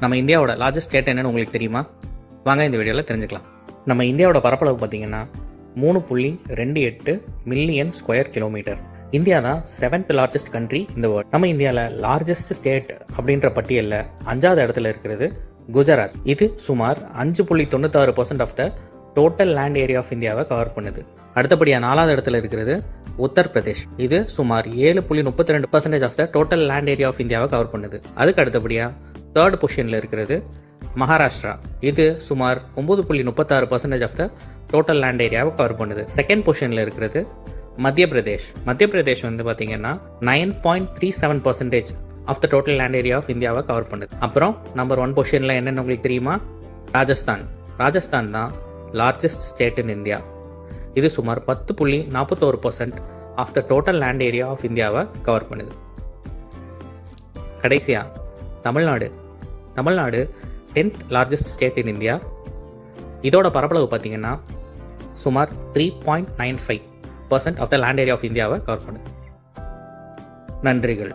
நம்ம இந்தியாவோட largest state என்னன்னு உங்களுக்கு தெரியுமா? வாங்க இந்த வீடியோவில் தெரிஞ்சுக்கலாம். நம்ம இந்தியாவோட பரப்பளவு பார்த்தீங்கன்னா 3.28 மில்லியன் ஸ்கொயர் கிலோமீட்டர். இந்தியா தான் 7th லார்ஜஸ்ட் கண்ட்ரி இந்த வேர்ல்ட். நம்ம இந்தியாவில் லார்ஜஸ்ட் ஸ்டேட் அப்படின்ற பட்டியலில் 5வது இடத்துல இருக்கிறது குஜராத். இது சுமார் 5.96% of the total land area of இந்தியாவை கவர் பண்ணுது. அடுத்தபடியாக 4வது இடத்துல இருக்கிறது உத்தரப்பிரதேஷ். இது சுமார் 7.32% of the total land area of இந்தியாவை கவர் பண்ணுது. அதுக்கு அடுத்தபடியாக 3rd பொசிஷனில் இருக்கிறது மகாராஷ்டிரா. இது சுமார் 9.36% ஆஃப் த டோட்டல் லேண்ட் ஏரியாவை கவர் பண்ணுது. 2nd பொசிஷனில் இருக்கிறது மத்திய பிரதேஷ். மத்திய பிரதேஷ் வந்து பார்த்தீங்கன்னா 9.37% of the total land area of இந்தியாவை கவர் பண்ணுது. அப்புறம் நம்பர் 1 பொசிஷனில் என்னென்னு உங்களுக்கு தெரியுமா? ராஜஸ்தான். ராஜஸ்தான் தான் லார்ஜஸ்ட் ஸ்டேட் இன் இந்தியா. இது சுமார் 10.41% of the total land area of இந்தியாவை கவர் பண்ணுது. கடைசியா Tamil Nadu. Tamil Nadu 10th largest state in India. இதோட பரப்பளவு பார்த்தீங்கன்னா சுமார் 3.95% of the land area of இந்தியாவை கவர் பண்ணுது. நன்றிகள்.